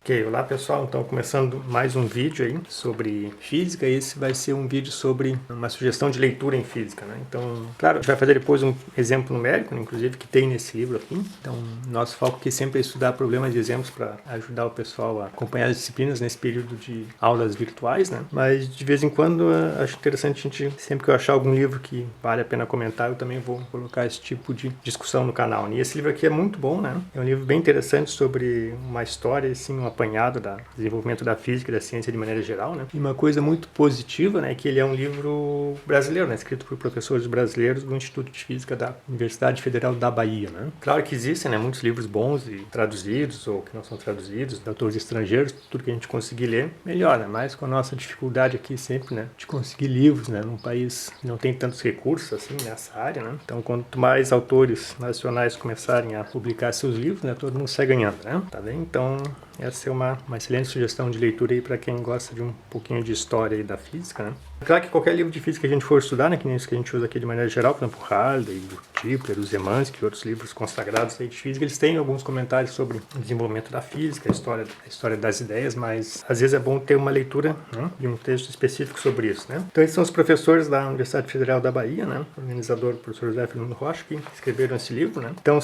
Ok, olá pessoal, então começando mais um vídeo aí sobre física. Esse vai ser um vídeo sobre uma sugestão de leitura em física, né? Então, claro, a gente vai fazer depois um exemplo numérico, né, inclusive, que tem nesse livro aqui. Então, nosso foco aqui sempre é estudar problemas de exemplos para ajudar o pessoal a acompanhar as disciplinas nesse período de aulas virtuais, né? Mas de vez em quando acho interessante a gente, sempre que eu achar algum livro que vale a pena comentar, eu também vou colocar esse tipo de discussão no canal, né? E esse livro aqui é muito bom, né? É um livro bem interessante sobre uma história, assim, um apanhado do desenvolvimento da física e da ciência de maneira geral, né? E uma coisa muito positiva, né, que ele é um livro brasileiro, né, escrito por professores brasileiros do Instituto de Física da Universidade Federal da Bahia, né? Claro que existem, né, muitos livros bons e traduzidos ou que não são traduzidos, de autores estrangeiros, tudo que a gente conseguir ler, melhor, né? Mas com a nossa dificuldade aqui sempre, né, de conseguir livros, né, num país que não tem tantos recursos assim nessa área, né? Então, quanto mais autores nacionais começarem a publicar seus livros, né, todo mundo sai ganhando, né? Tá bem? Então, essa é uma excelente sugestão de leitura aí para quem gosta de um pouquinho de história aí da física, né? Claro que qualquer livro de física que a gente for estudar, né, que nem isso que a gente usa aqui de maneira geral, por exemplo, o Hardy, o Tipler, o Zemansky e outros livros consagrados aí de física, eles têm alguns comentários sobre o desenvolvimento da física, a história das ideias, mas às vezes é bom ter uma leitura, né, de um texto específico sobre isso, né? Então, esses são os professores da Universidade Federal da Bahia, né, organizador, o professor José Fernando Rocha, que escreveram esse livro, né? Então,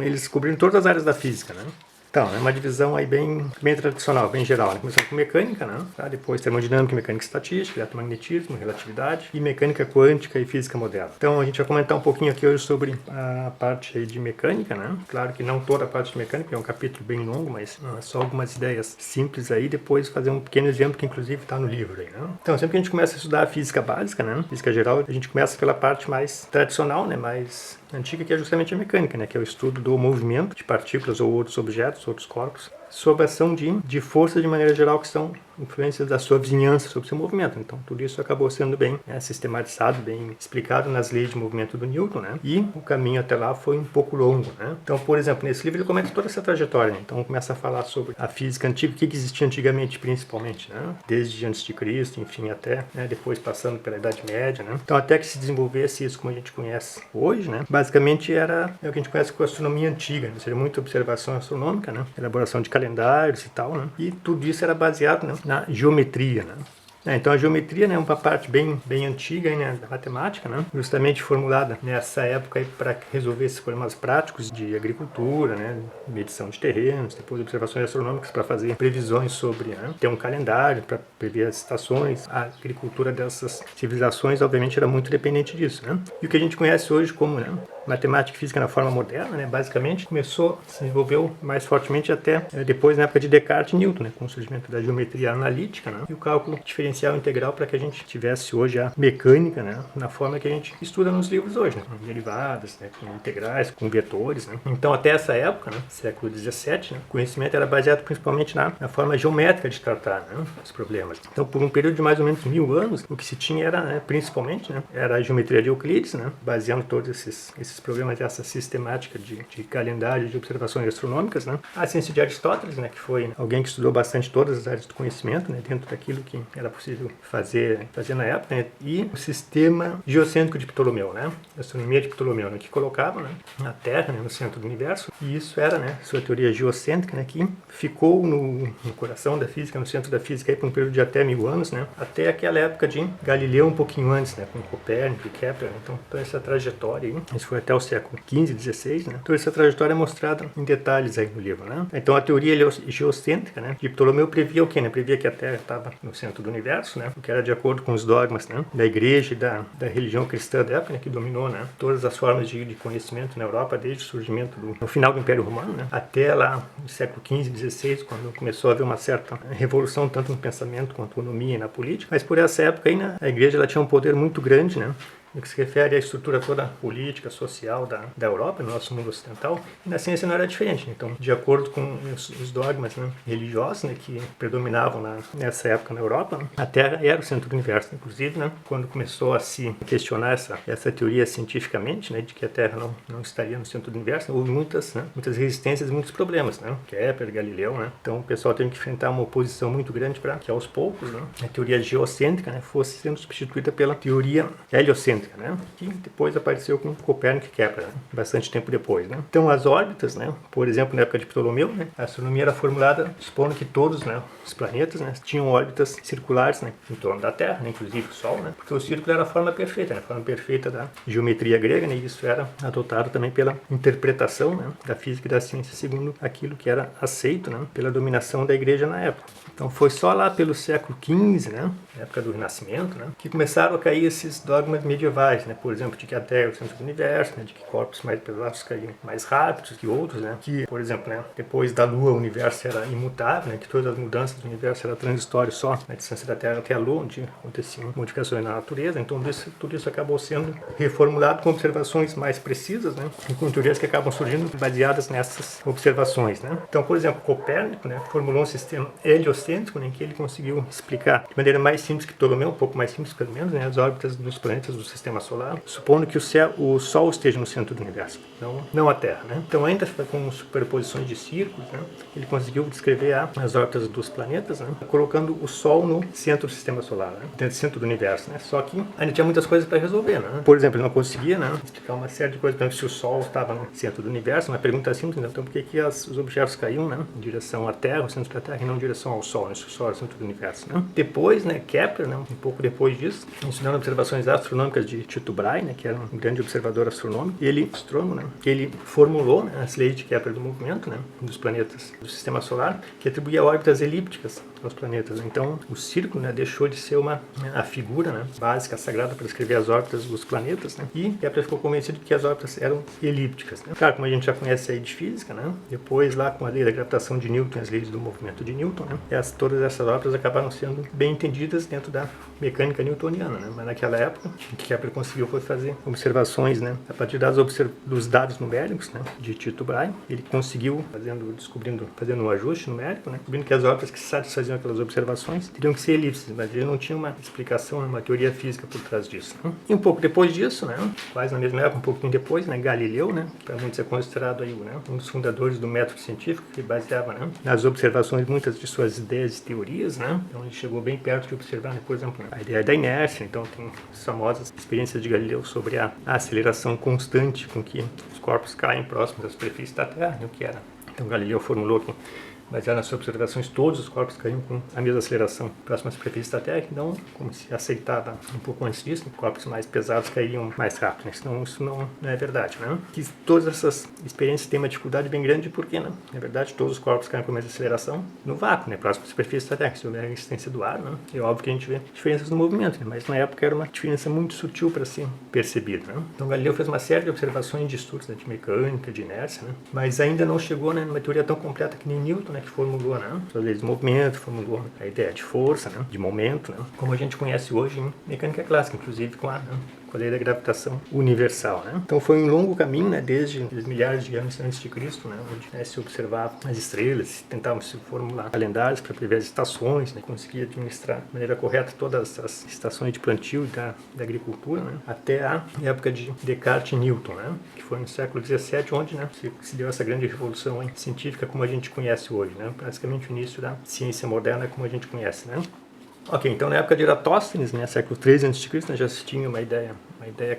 eles cobriram todas as áreas da física, né? Então, é uma divisão aí bem tradicional, bem geral, né? Começando com mecânica, né? Tá? Depois termodinâmica, mecânica estatística, eletromagnetismo, relatividade e mecânica quântica e física moderna. Então, a gente vai comentar um pouquinho aqui hoje sobre a parte aí de mecânica, né? Claro que não toda a parte de mecânica, é um capítulo bem longo, mas só algumas ideias simples aí, depois fazer um pequeno exemplo que inclusive está no livro aí, né? Então, sempre que a gente começa a estudar a física básica, né? Física geral, a gente começa pela parte mais tradicional, né? Mais antiga, que é justamente a mecânica, né? Que é o estudo do movimento de partículas ou outros objetos, outros corpos, sob a ação de forças de maneira geral que são influências da sua vizinhança sobre o seu movimento. Então, tudo isso acabou sendo bem, né, sistematizado, bem explicado nas leis de movimento do Newton, né? E o caminho até lá foi um pouco longo, né? Então, por exemplo, nesse livro ele comenta toda essa trajetória, né? Então, começa a falar sobre a física antiga, o que existia antigamente, principalmente, né? Desde antes de Cristo, enfim, até, né, depois passando pela Idade Média, né? Então, até que se desenvolvesse isso como a gente conhece hoje, né? Basicamente é o que a gente conhece como astronomia antiga, né? Ou seja, muita observação astronômica, né? Elaboração de calendários e tal, né? E tudo isso era baseado, né, na geometria, né? Então a geometria, né, é uma parte bem antiga, né, da matemática, né, justamente formulada nessa época para resolver esses problemas práticos de agricultura, né, medição de terrenos, depois observações astronômicas para fazer previsões sobre, né, ter um calendário para prever as estações. A agricultura dessas civilizações, obviamente, era muito dependente disso, né? E o que a gente conhece hoje como, né, matemática e física na forma moderna, né, basicamente se desenvolveu mais fortemente até depois, na época de Descartes e Newton, né, com o surgimento da geometria analítica, né, e o cálculo diferencial integral para que a gente tivesse hoje a mecânica, né, na forma que a gente estuda nos livros hoje, né, com derivadas, né, com integrais, com vetores, né. Então, até essa época, né, século XVII, né, o conhecimento era baseado principalmente na forma geométrica de tratar, né, os problemas. Então, por um período de mais ou menos 1000 anos, o que se tinha era, né, principalmente, né, era a geometria de Euclides, né, baseando todos esses problemas dessa sistemática de calendário de observações astronômicas, né. A ciência de Aristóteles, né, que foi alguém que estudou bastante todas as áreas do conhecimento, né, dentro daquilo que era possível fazer na época, né, e o sistema geocêntrico de Ptolomeu, né, a astronomia de Ptolomeu, né, que colocava, né, a Terra, né, no centro do universo, e isso era, né, sua teoria geocêntrica, né, que ficou no coração da física, no centro da física, aí, por um período de até 1000 anos, né, até aquela época de Galileu, um pouquinho antes, né, com Copérnico e Kepler. Então, toda essa trajetória aí, isso foi até o século XV, XVI, né, toda essa trajetória é mostrada em detalhes aí no livro, né. Então, a teoria geocêntrica, né, de Ptolomeu previa o quê, né, previa que a Terra estava no centro do universo, né, o que era de acordo com os dogmas, né, da igreja e da religião cristã da época, né, que dominou, né, todas as formas de conhecimento na Europa desde o surgimento no final do Império Romano, né, até lá no século XV, XVI, quando começou a haver uma certa revolução tanto no pensamento quanto na economia e na política. Mas por essa época aí, né, a igreja ela tinha um poder muito grande, né, no que se refere à estrutura toda política, social da Europa, no nosso mundo ocidental. E na ciência não era diferente. Então, de acordo com os dogmas, né, religiosos, né, que predominavam nessa época na Europa, né, a Terra era o centro do universo. Inclusive, né, quando começou a se questionar essa teoria cientificamente, né, de que a Terra não estaria no centro do universo, houve muitas resistências, muitos problemas, né? Kepler, Galileu, né? Então o pessoal teve que enfrentar uma oposição muito grande para que aos poucos, né, a teoria geocêntrica, né, fosse sendo substituída pela teoria heliocêntrica, né? Que depois apareceu com Copérnico e Kepler, né, bastante tempo depois, né? Então as órbitas, né, por exemplo, na época de Ptolomeu, né, a astronomia era formulada supondo que todos, né, os planetas, né, tinham órbitas circulares, né, em torno da Terra, né, inclusive o Sol, né? Porque o círculo era a forma perfeita, né, a forma perfeita da geometria grega, né, e isso era adotado também pela interpretação, né, da física e da ciência segundo aquilo que era aceito, né, pela dominação da igreja na época. Então foi só lá pelo século XV, né, época do Renascimento, né, que começaram a cair esses dogmas medievais, né, por exemplo, de que a Terra é o centro do universo, né, de que corpos mais pesados caíam mais rápidos que outros, né, que, por exemplo, né, depois da Lua o universo era imutável, né, que todas as mudanças do universo eram transitórias só na distância da Terra até a Lua, onde aconteciam modificações na natureza. Então tudo isso acabou sendo reformulado com observações mais precisas, né, e com teorias que acabam surgindo baseadas nessas observações, né. Então, por exemplo, Copérnico, né, formulou um sistema heliocêntrico, né, em que ele conseguiu explicar de maneira mais simples que Ptolomeu, um pouco mais simples pelo menos, né, as órbitas dos planetas do sistema solar, supondo que o Sol esteja no centro do universo, não a Terra, né. Então, ainda com superposições de círculos, né, ele conseguiu descrever as órbitas dos planetas, né, colocando o Sol no centro do sistema solar, né, no centro do universo, né. Só que ainda tinha muitas coisas para resolver, né. Por exemplo, ele não conseguia, né, explicar uma série de coisas. Por exemplo, se o Sol estava no centro do universo, uma pergunta simples, então por que os objetos caíam, né, em direção à Terra, ao centro da Terra, e não em direção ao Sol, né, se o Sol é o centro do universo, né. Depois, né, Kepler, né, um pouco depois disso, ensinando observações astronômicas de Tycho Brahe, né, que era um grande observador astronômico, astrônomo, né, ele formulou, né, as leis de Kepler do movimento, né, dos planetas do sistema solar, que atribuía órbitas elípticas aos planetas. Então, o círculo, né, deixou de ser a figura, né, básica, sagrada para descrever as órbitas dos planetas, né, e Kepler ficou convencido de que as órbitas eram elípticas, né. Claro, como a gente já conhece aí de física, né, depois lá com a lei da gravitação de Newton, as leis do movimento de Newton, né, todas essas órbitas acabaram sendo bem entendidas dentro da mecânica newtoniana, né, mas naquela época, o que Kepler conseguiu foi fazer observações, né, a partir dos dados numéricos, né, de Tycho Brahe. Ele conseguiu, fazendo um ajuste numérico, né, descobrindo que as órbitas que satisfaziam aquelas observações teriam que ser elipses, mas ele não tinha uma explicação, uma teoria física por trás disso, né. E um pouco depois disso, né, quase na mesma época, um pouquinho depois, né, Galileu, né, para muitos é considerado aí, né, um dos fundadores do método científico, que baseava, né, nas observações muitas de suas ideias e teorias, né. Então ele chegou bem perto de observar, né, por exemplo, a ideia da inércia. Então tem as famosas experiências de Galileu sobre a aceleração constante com que os corpos caem próximos da superfície da Terra, né, o que era. Então Galileu formulou que, baseado nas suas observações, todos os corpos caíam com a mesma aceleração próxima à superfície da Terra. Então, como se aceitava um pouco antes disso, corpos mais pesados cairiam mais rápido, né? Senão isso não é verdade, né? Que todas essas experiências têm uma dificuldade bem grande porque, né, na verdade, todos os corpos caem com a mesma aceleração no vácuo, né, próximo à superfície da Terra. Se houver a resistência do ar, né, é óbvio que a gente vê diferenças no movimento, né? Mas na época era uma diferença muito sutil para ser percebida, né? Então Galileu fez uma série de observações de estudos, né, de mecânica, de inércia, né, mas ainda não chegou, né, numa teoria tão completa que nem Newton, né, que formulou, né, as leis do movimento, formulou a ideia de força, né, de momento, né, como a gente conhece hoje em mecânica clássica, inclusive com a lei da gravitação universal, né? Então foi um longo caminho, né, desde milhares de anos antes de Cristo, né, onde, né, se observava as estrelas, tentavam se formular calendários para prever as estações, né, conseguia administrar de maneira correta todas as estações de plantio da agricultura, né, até a época de Descartes e Newton, né, que foi no século XVII, onde, né, se deu essa grande revolução científica como a gente conhece hoje, né, praticamente o início da ciência moderna como a gente conhece, né. Ok, então na época de Eratóstenes, né, século III a.C., né, já se tinha uma ideia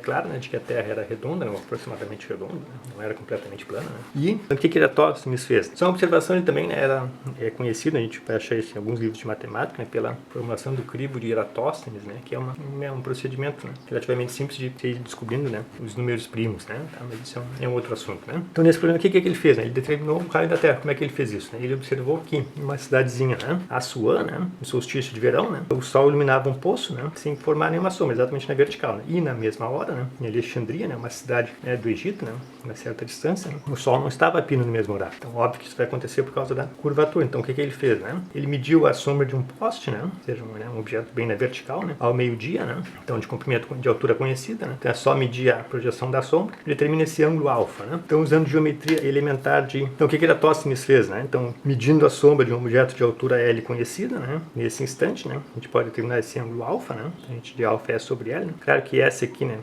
clara, né, de que a Terra era redonda, né, aproximadamente redonda, né, não era completamente plana, né. E o que Eratóstenes fez? Essa observação ele também, né, é conhecido, a gente vai achar isso em alguns livros de matemática, né, pela formulação do crivo de Eratóstenes, né, que é um procedimento, né, relativamente simples de ir descobrindo, né, os números primos, né, tá, mas isso é um outro assunto, né. Então nesse problema, o que ele fez? Né? Ele determinou o raio da Terra. Como é que ele fez isso? Né? Ele observou que em uma cidadezinha, né, Assuã, né, no solstício de verão, né, o Sol iluminava um poço, né, sem formar nenhuma sombra, exatamente na vertical, né, e na mesma mesma hora, né? Em Alexandria, né? Uma cidade, né, do Egito, né? Uma certa distância, né? O Sol não estava a pino no mesmo horário. Então, óbvio que isso vai acontecer por causa da curvatura. Então, o que ele fez, né? Ele mediu a sombra de um poste, né? Ou seja, um objeto bem na vertical, né? Ao meio-dia, né? Então, de comprimento, de altura conhecida, né? Então, é só medir a projeção da sombra, ele determina esse ângulo alfa, né? Então, usando geometria elementar de... Então, o que Eratosthenes fez, né? Então, medindo a sombra de um objeto de altura L conhecida, né? Nesse instante, né? A gente pode determinar esse ângulo alfa, né? A gente de alfa é sobre L, né? Claro que essa aqui, né?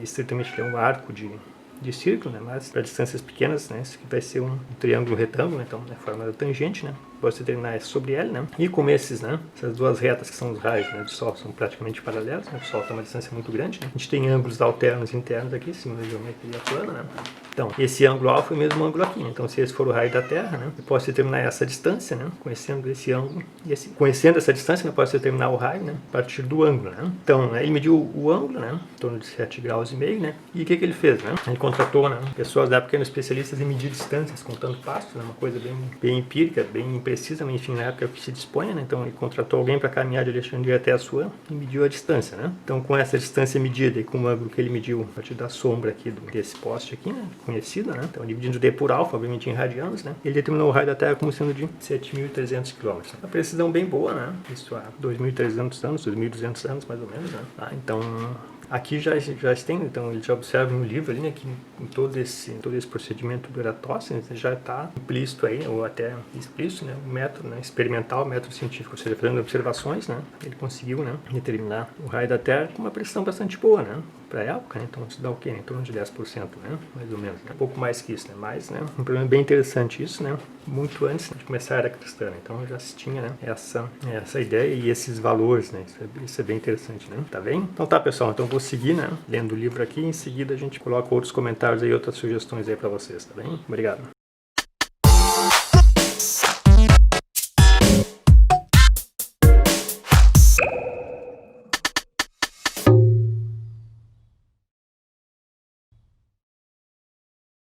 Estritamente é um arco de círculo, né? Mas para distâncias pequenas, né? Isso aqui vai ser um triângulo retângulo, né? Então, na forma da tangente, né? Pode determinar sobre L, né? E como esses, né? Essas duas retas que são os raios, né, do Sol são praticamente paralelos, né? O Sol está uma distância muito grande, né? A gente tem ângulos alternos e internos aqui, segundo a geometria plana, né? Então, esse ângulo alfa é o mesmo ângulo aqui, né? Então, se esse for o raio da Terra, né? Eu posso determinar essa distância, né? Conhecendo esse ângulo e conhecendo essa distância, eu posso determinar o raio, né? A partir do ângulo, né? Então, né, ele mediu o ângulo, né? Em torno de 7 graus e meio, né? E o que ele fez, né? Ele contratou, né, pessoas da época eram especialistas em medir distâncias, contando passos, né? Uma coisa bem empírica, bem imprecisa, mas enfim, na época é o que se dispunha, né? Então, ele contratou alguém para caminhar de Alexandria até a Assuã e mediu a distância, né? Então, com essa distância medida e com o ângulo que ele mediu a partir da sombra aqui desse poste aqui, né? Conhecido, né? Então, dividindo D por alfa, obviamente em radianos, né? Ele determinou o raio da Terra como sendo de 7.300 km. Uma precisão bem boa, né? Isso há 2.300 anos, 2.200 anos mais ou menos, né? Então, aqui já tem, então ele já observa no livro ali, né, que em todo esse procedimento do Eratosthenes já está implícito aí, ou até explícito, né, o método, né, experimental, o método científico, ou seja, fazendo observações, né, ele conseguiu, né, determinar o raio da Terra com uma precisão bastante boa, né, para a época, né, então isso dá o quê? Em torno de 10%, né, mais ou menos, né, um pouco mais que isso, né, mas, né, um problema bem interessante isso, né, muito antes de começar a era cristã, então já se tinha, né, essa ideia e esses valores, né, isso é bem interessante, né, tá bem? Então tá, pessoal, então vou seguir, né, lendo o livro aqui e em seguida a gente coloca outros comentários aí, outras sugestões aí para vocês, tá bem? Obrigado.